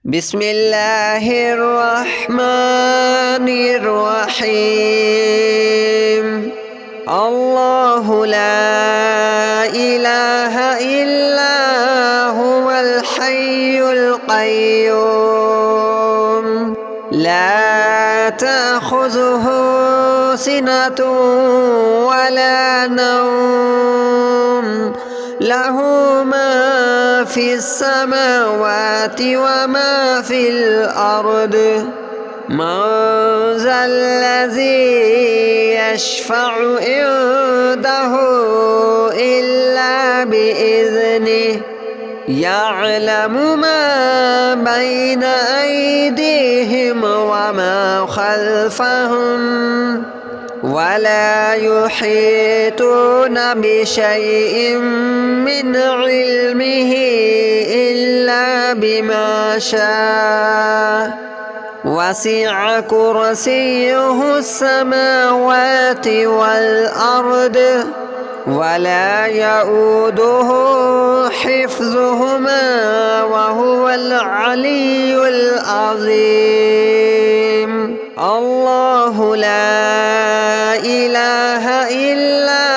بسم الله الرحمن الرحيم. الله لا إله إلا هو الحي القيوم لا تأخذه سنة ولا نوم له ما في السماوات وما في الأرض من ذا الذي يشفع عنده إلا بإذنه يعلم ما بين أيديهم وما خلفهم ولا يحيطون بشيء من علمه إلا بما شاء وسع كرسيه السماوات والأرض ولا يؤوده حفظهما وهو العلي العظيم. الله لا إله إلا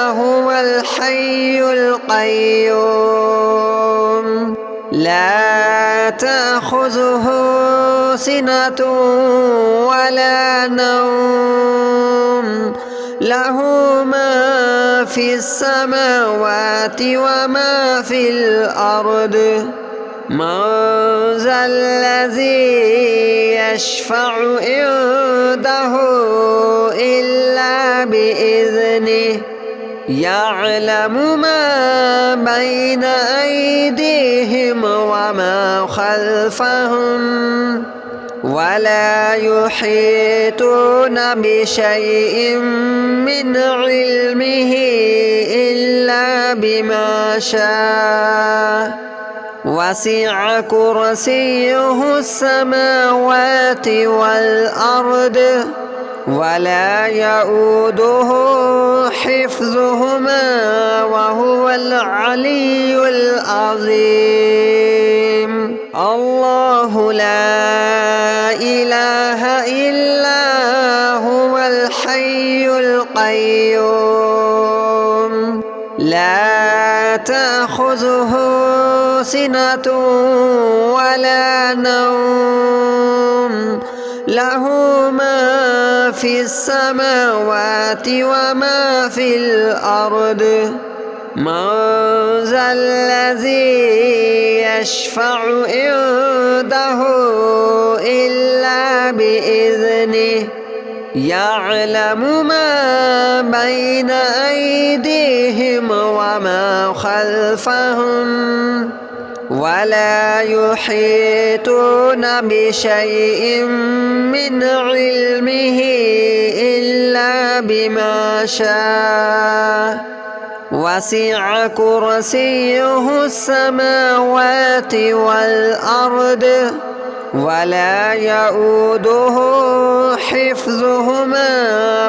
هو الحي القيوم لا تأخذه سنة ولا نوم له ما في السماوات وما في الأرض من ذا الذي يشفع عنده إلا بإذنه يعلم ما بين أيديهم وما خلفهم ولا يحيطون بشيء من علمه إلا بما شاء وسع كرسيه السماوات والأرض ولا يؤوده حفظهما وهو العلي العظيم. الله لا إله إلا هو الحي القيوم لا تأخذه سنة ولا نوم له ما في السماوات وما في الأرض من ذا الذي يشفع عنده إلا بإذنه يعلم ما بين أيديهم وما خلفهم ولا يحيطون بشيء من علمه إلا بما شاء وسع كرسيه السماوات والأرض ولا يؤوده حفظهما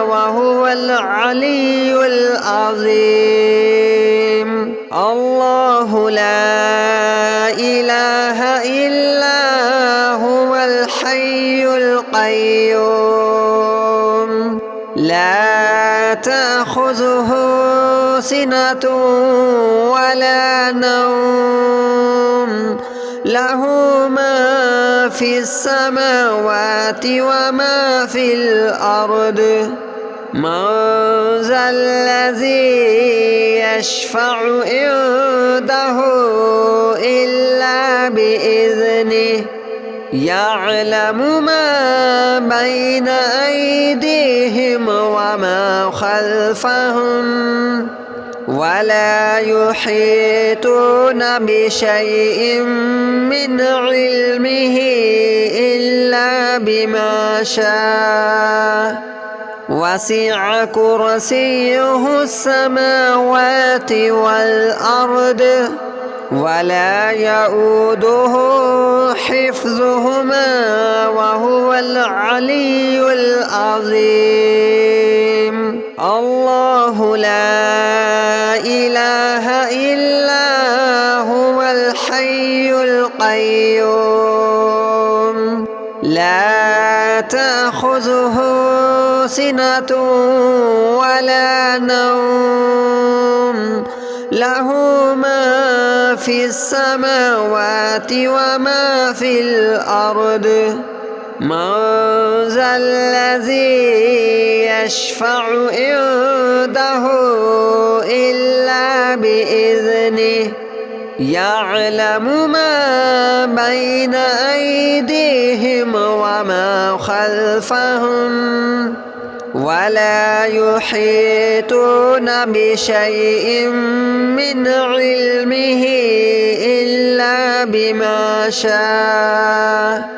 وهو العلي العظيم. الله لا إله إلا هو الحي القيوم لا تأخذه سنة ولا نوم له ما في السماوات وما في الأرض من ذا الذي يشفع عنده إلا بإذنه يعلم ما بين أيديهم وما خلفهم ولا يحيطون بشيء من علمه إلا بما شاء وسع كرسيه السماوات والأرض ولا يؤوده حفظهما وهو العلي العظيم. الله لا إله إلا هو الحي القيوم لا تأخذه سنة ولا نوم له ما في السماوات وما في الأرض من ذا الذي يشفع عنده إلا بإذنه يعلم ما بين أيديهم وما خلفهم ولا يحيطون بشيء من علمه إلا بما شاء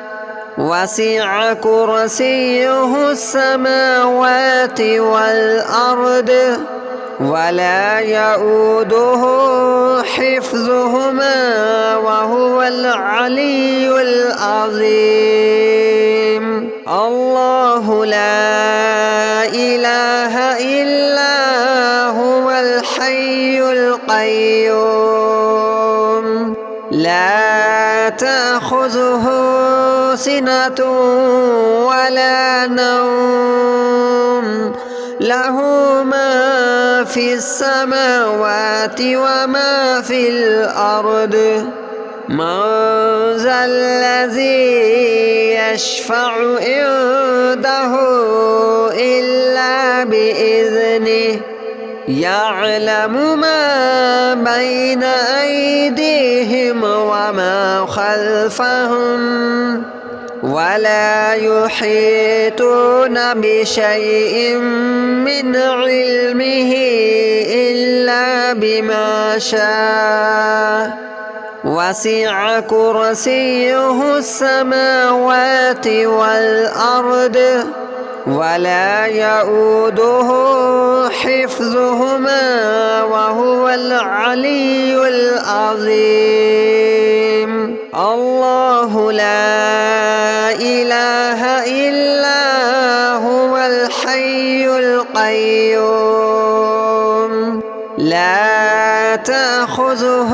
وسع كرسيه السماوات والأرض ولا يؤوده حفظهما وهو العلي العظيم الله لا إله إلا هو الحي القيوم لا تأخذه سنة ولا نوم له ما في السماوات وما في الأرض من ذا الذي يشفع عنده إلا بإذنه يعلم ما بين أيديهم وما خلفهم ولا يحيطون بشيء من علمه إلا بما شاء وسع كرسيه السماوات والأرض ولا يؤوده حفظهما وهو العلي العظيم الله لا إله إلا هو الحي القيوم لا تأخذه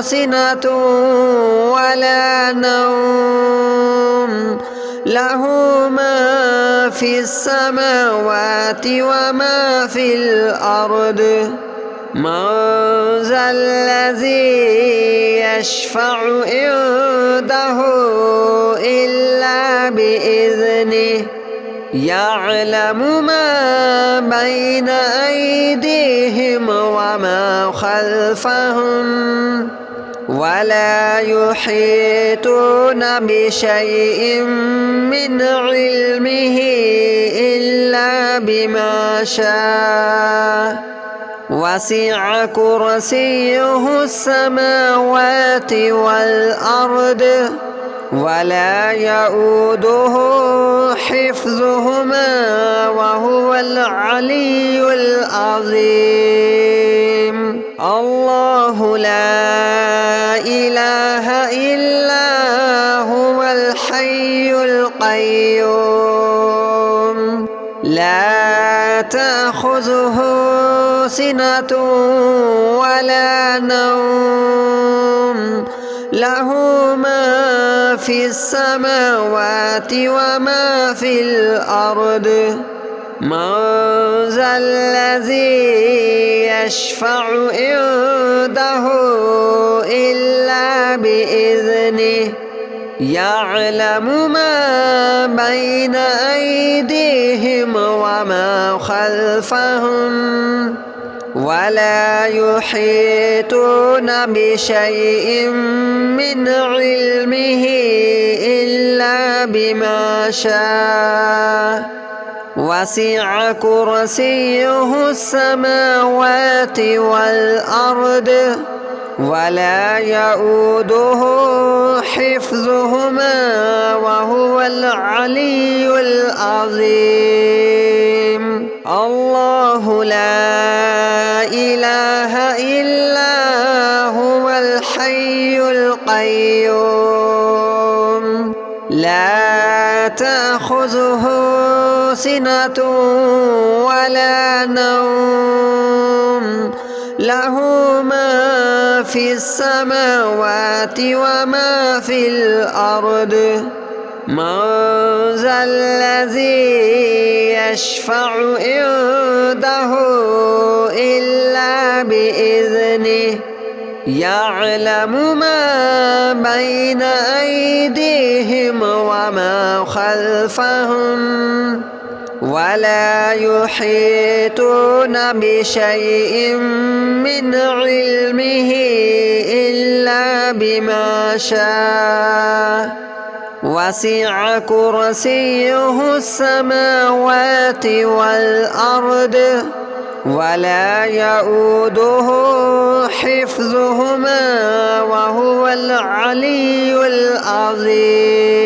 سنة ولا نوم له ما في السماوات وما في الأرض من ذا الذي يشفع عنده إلا بإذنه يعلم ما بين أيديهم وما خلفهم ولا يحيطون بشيء من علمه إلا بما شاء وسع كرسيه السماوات والأرض ولا يؤوده حفظهما وهو العلي العظيم الله لا إله إلا هو الحي القيوم لا تأخذه سنة ولا نوم له ما في السماوات وما في الأرض من ذا الذي يشفع عنده إلا بإذنه يعلم ما بين أيديهم وما خلفهم ولا يحيطون بشيء من علمه إلا بما شاء وسع كرسيه السماوات والأرض ولا يؤوده حفظهما وهو العلي العظيم الله لا إله إلا هو الحي القيوم لا تأخذه سنة ولا نوم له ما في السماوات وما في الأرض من ذا الذي يشفع عنده إلا بإذنه يعلم ما بين أيديهم وما خلفهم ولا يحيطون بشيء من علمه إلا بما شاء وسع كرسيه السماوات والأرض ولا يؤوده حفظهما وهو العلي العظيم.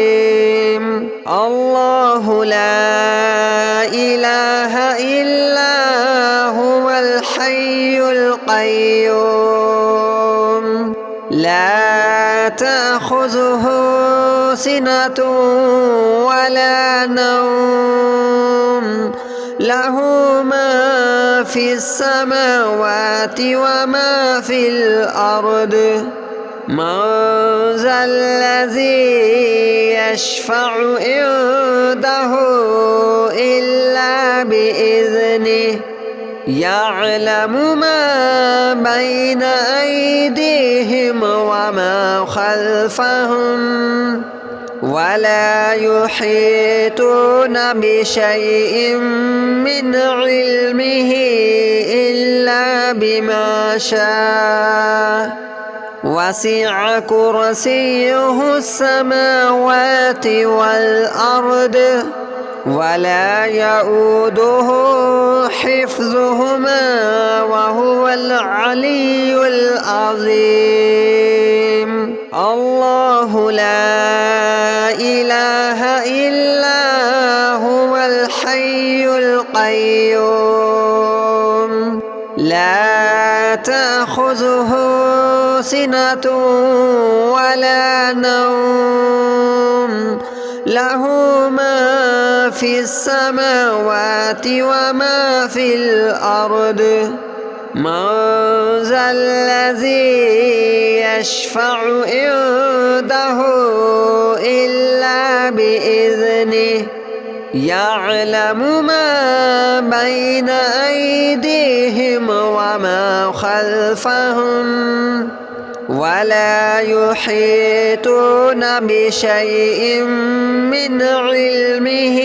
الله لا إله إلا هو الحي القيوم لا تأخذه سنة ولا نوم له ما في السماوات وما في الأرض من ذا الذي يشفع عنده إلا بإذنه يعلم ما بين أيديهم وما خلفهم ولا يحيطون بشيء من علمه إلا بما شاء وسع كرسيه السماوات والأرض ولا يؤوده حفظهما وهو العلي العظيم. الله لا إله إلا هو الحي القيوم لا تأخذه سنة ولا نوم له ما في السماوات وما في الأرض من ذا الذي يشفع عنده إلا بإذنه يعلم ما بين أيديهم وما خلفهم ولا يحيطون بشيء من علمه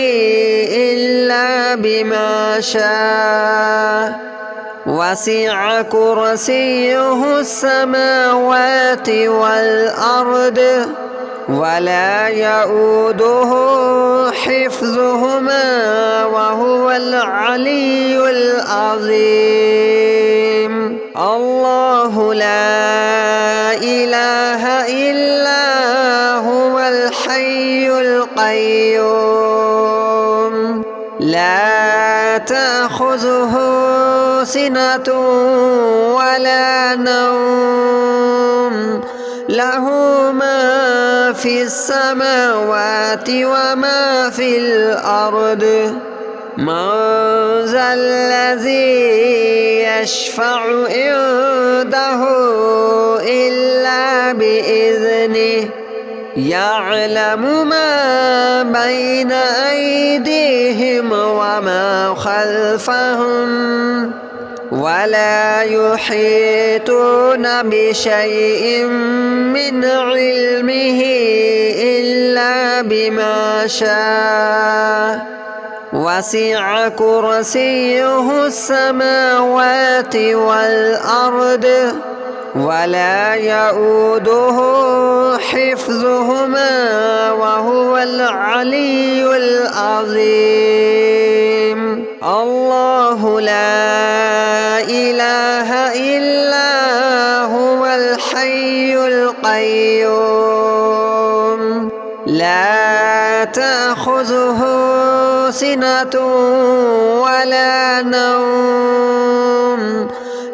إلا بما شاء وسع كرسيه السماوات والأرض ولا يؤوده حفظهما وهو العلي العظيم. الله لا إله إلا هو الحي القيوم لا تأخذه سنة ولا نوم له ما في السماوات وما في الأرض من ذا الذي يشفع عنده إلا بإذنه يعلم ما بين أيديهم وما خلفهم ولا يحيطون بشيء من علمه إلا بما شاء وسع كرسيه السماوات والأرض ولا يؤوده حفظهما وهو العلي العظيم. الله لا إله إلا هو الحي القيوم لا تأخذه سنة ولا نوم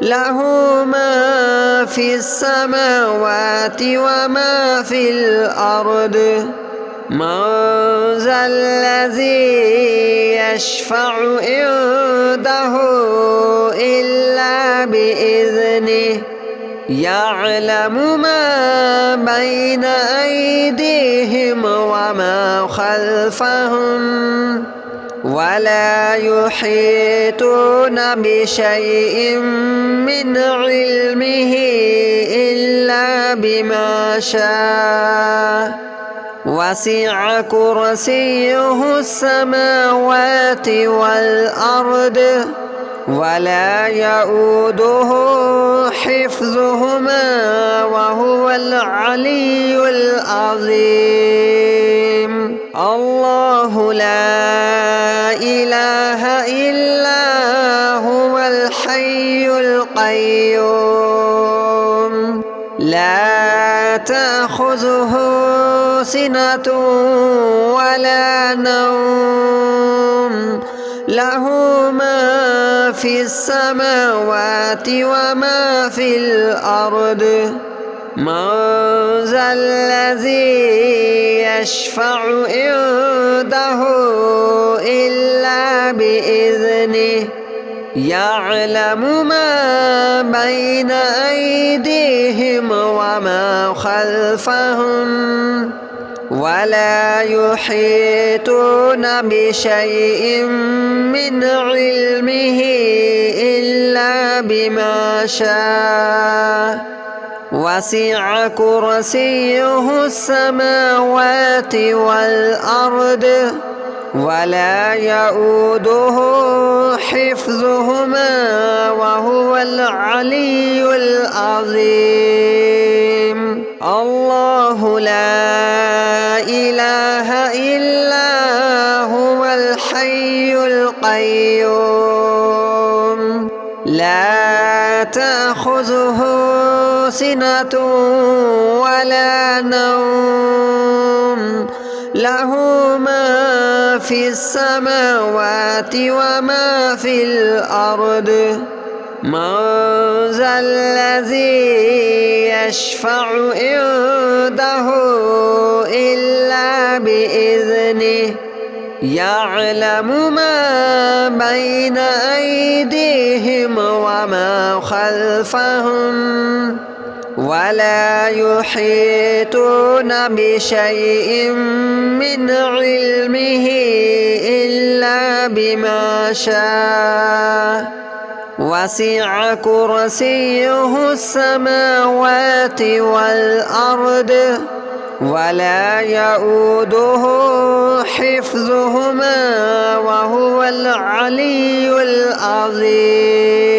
له ما في السماوات وما في الأرض من ذا الذي يشفع عنده إلا بإذنه يعلم ما بين أيديهم وما خلفهم ولا يحيطون بشيء من علمه إلا بما شاء وسع كرسيه السماوات والأرض ولا يؤوده حفظهما وهو العلي العظيم. الله لا إله إلا هو الحي القيوم لا تأخذه سنة ولا نوم له ما في السماوات وما في الأرض من ذا الذي يشفع عنده إلا بإذنه يعلم ما بين أيديهم وما خلفهم ولا يحيطون بشيء من علمه إلا بما شاء وسع كرسيه السماوات والأرض ولا يؤوده حفظهما وهو العلي العظيم. الله لا إله إلا هو الحي القيوم لا تأخذه سنة ولا نوم له ما في السماوات وما في الأرض من ذا الذي يشفع عنده إلا بإذنه يعلم ما بين أيديهم وما خلفهم ولا يحيطون بشيء من علمه إلا بما شاء وسع كرسيه السماوات والأرض ولا يؤوده حفظهما وهو العلي العظيم.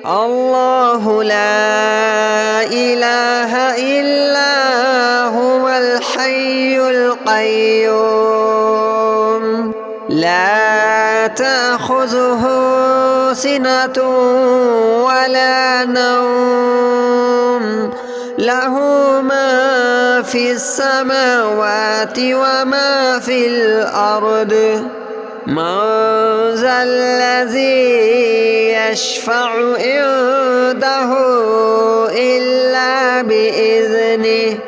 الله لا إله إلا هو الحي القيوم لا تأخذه سنة ولا نوم له ما في السماوات وما في الأرض من ذا الذي يشفع عنده إلا بإذنه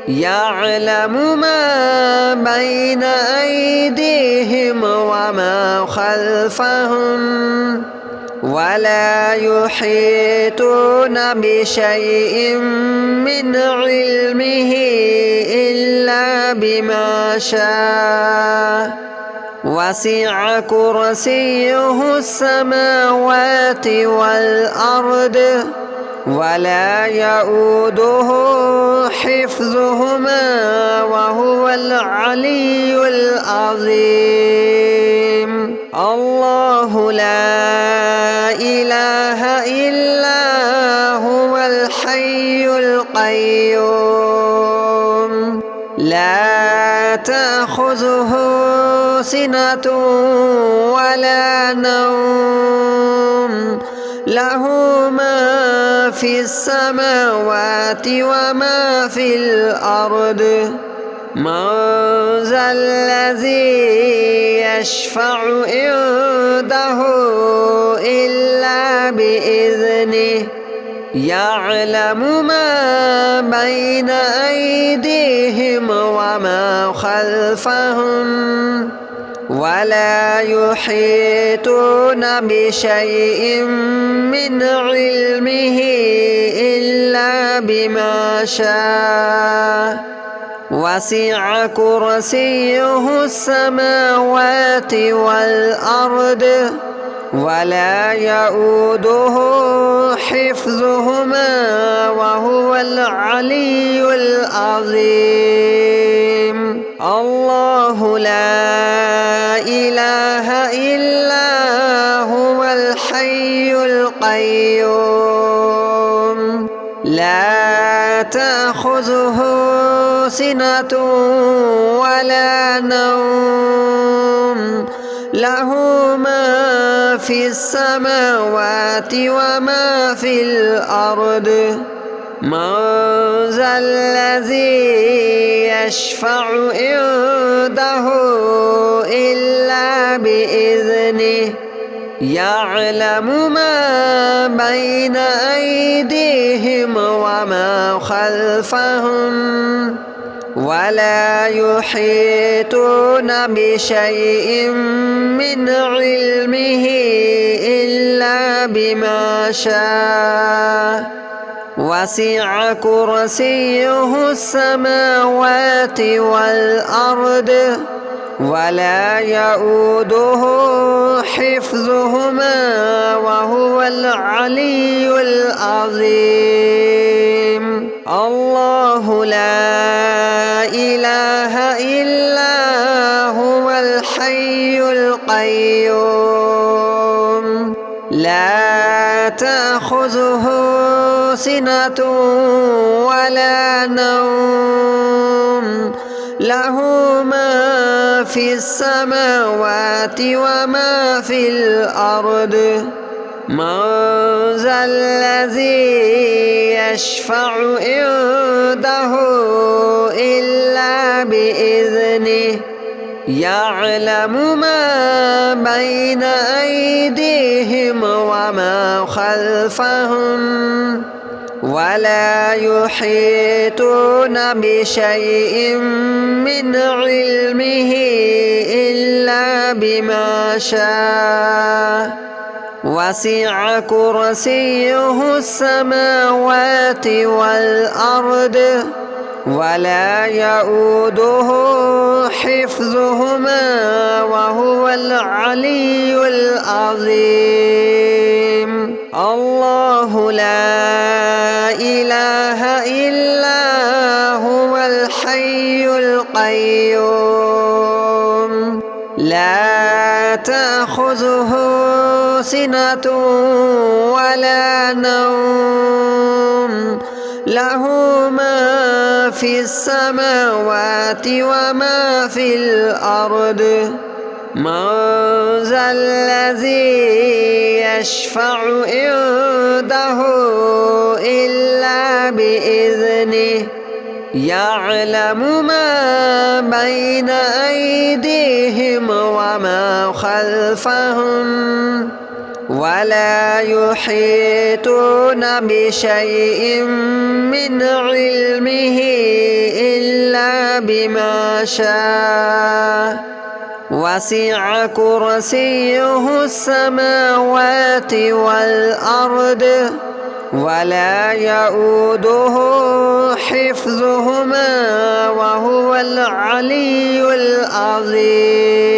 يعلم ما بين أيديهم وما خلفهم ولا يحيطون بشيء من علمه إلا بما شاء وسع كرسيه السماوات والأرض ولا يؤوده حفظهما وهو العلي العظيم. الله لا إله إلا هو الحي القيوم لا تأخذه سنة ولا نوم له ما في السماوات وما في الأرض من ذا الذي يشفع عنده إلا بإذنه يعلم ما بين أيديهم وما خلفهم ولا يحيطون بشيء من علمه إلا بما شاء وسع كرسيه السماوات والأرض ولا يؤوده حفظهما وهو العلي العظيم. الله لا إله إلا هو الحي القيوم لا تأخذه سنة ولا نوم له ما في السماوات وما في الأرض من ذا الذي يشفع عنده إلا بإذنه يعلم ما بين أيديهم وما خلفهم ولا يحيطون بشيء من علمه إلا بما شاء وسع كرسيه السماوات والأرض ولا يؤوده حفظهما وهو العلي العظيم. الله لا إله إلا هو الحي القيوم لا تأخذه سنة ولا نوم له ما في السماوات وما في الأرض من ذا الذي يشفع عنده إلا بإذنه يعلم ما بين أيديهم وما خلفهم ولا يحيطون بشيء من علمه إلا بما شاء وسع كرسيه السماوات والأرض ولا يؤوده حفظهما وهو العلي العظيم. الله لا إله إلا هو الحي القيوم لا تأخذه سنة ولا نوم له ما في السماوات وما في الأرض من ذا الذي يشفع عنده إلا بإذنه يعلم ما بين أيديهم وما خلفهم ولا يحيطون بشيء من علمه إلا بما شاء وسع كرسيه السماوات والأرض ولا يؤوده حفظهما وهو العلي العظيم.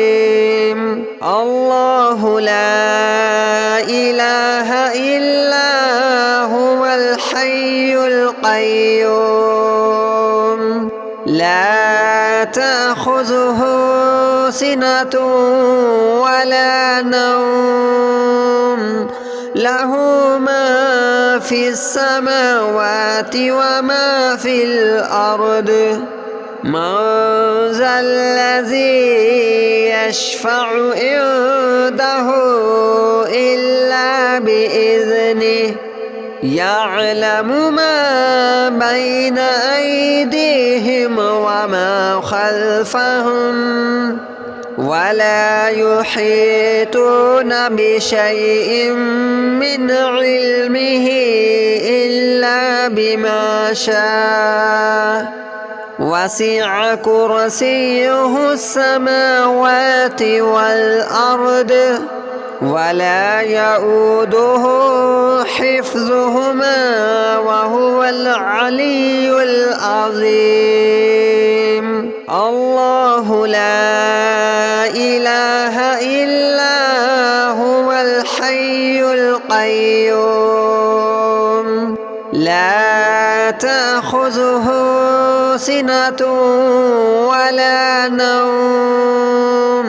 الله لا إله إلا هو الحي القيوم لا تأخذه سنة ولا نوم له ما في السماوات وما في الأرض من ذا الذي يشفع عنده إلا بإذنه يعلم ما بين أيديهم وما خلفهم ولا يحيطون بشيء من علمه إلا بما شاء وسع كرسيه السماوات والأرض ولا يؤوده حفظهما وهو العلي العظيم. الله لا إله إلا هو الحي القيوم لا تأخذه سنة ولا نوم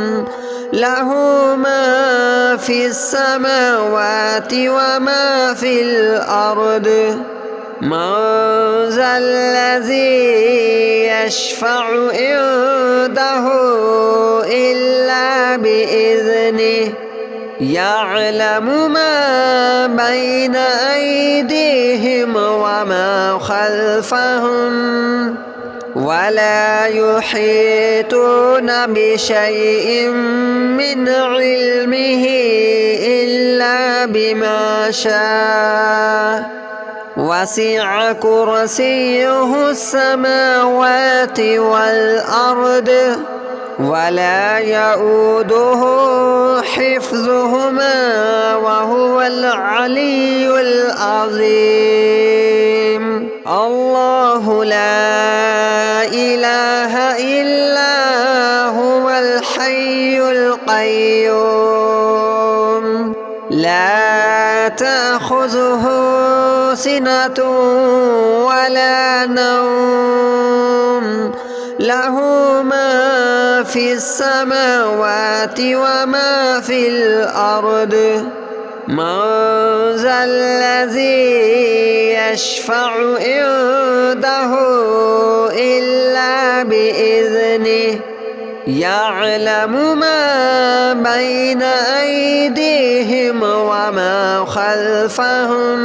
له ما في السماوات وما في الأرض. من ذا الذي يشفع عنده إلا بإذنه يعلم ما بين أيديهم وما خلفهم ولا يحيطون بشيء من علمه إلا بما شاء. وسع كرسيه السماوات والأرض ولا يؤوده حفظهما وهو العلي العظيم. الله لا إله إلا هو الحي القيوم لا تأخذه سنة ولا نوم له ما في السماوات وما في الأرض. من ذا الذي يشفع عنده إلا بإذنه يعلم ما بين أيديهم وما خلفهم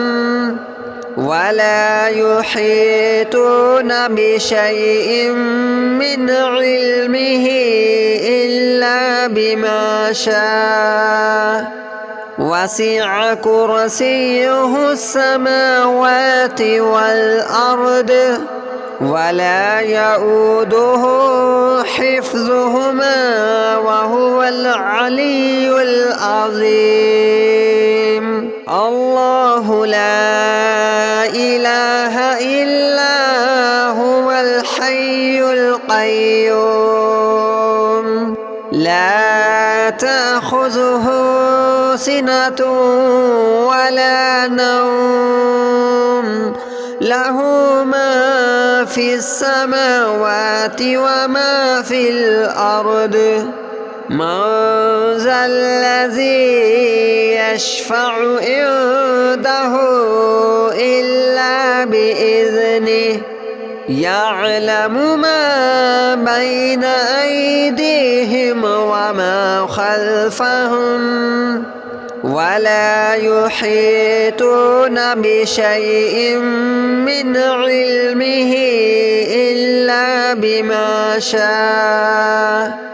ولا يحيطون بشيء من علمه إلا بما شاء. وسع كرسيه السماوات والأرض ولا يؤوده حفظهما وهو العلي العظيم. الله لا إله إلا هو الحي القيوم لا تأخذه سنة ولا نوم له ما في السماوات وما في الأرض. من ذا الذي يشفع عنده إلا بإذنه يعلم ما بين أيديهم وما خلفهم ولا يحيطون بشيء من علمه إلا بما شاء.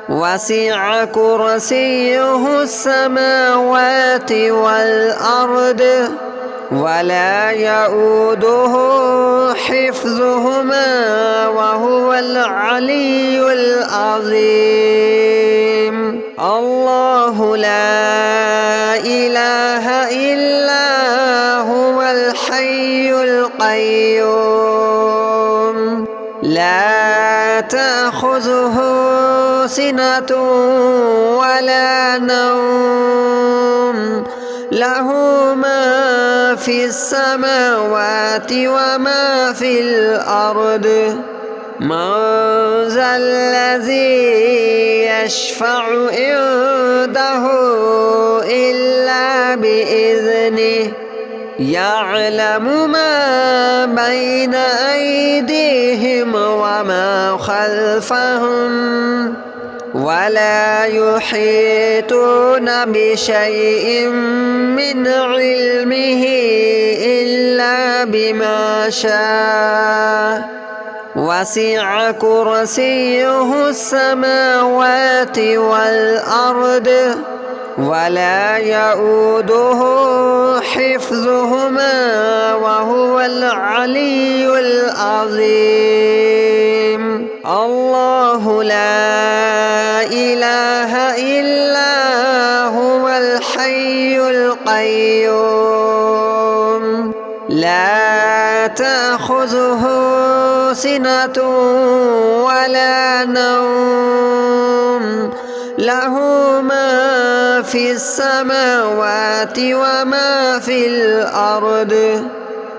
وسع كرسيه السماوات والأرض ولا يؤوده حفظهما وهو العلي العظيم. الله لا إله إلا هو الحي القيوم لا تأخذه سنة ولا نوم له ما في السماوات وما في الأرض. من ذا الذي يشفع عنده إلا بإذنه يعلم ما بين أيديهم وما خلفهم ولا يحيطون بشيء من علمه إلا بما شاء. وسع كرسيه السماوات والأرض ولا يؤوده حفظهما وهو العلي العظيم. الله لا إله إلا هو الحي القيوم لا تأخذه سنة ولا نوم له ما في السماوات وما في الأرض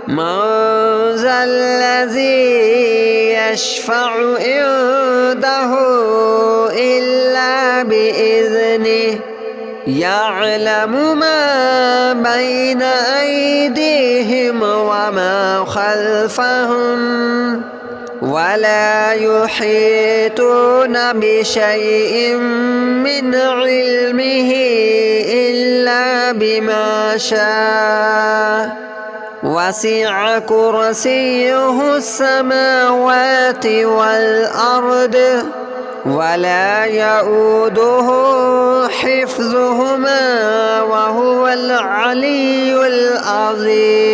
من ذا الذي يشفع عنده إلا بإذنه يعلم ما بين أيديهم وما خلفهم ولا يحيطون بشيء من علمه إلا بما شاء وسع كرسيه السماوات والأرض ولا يؤوده حفظهما وهو العلي العظيم.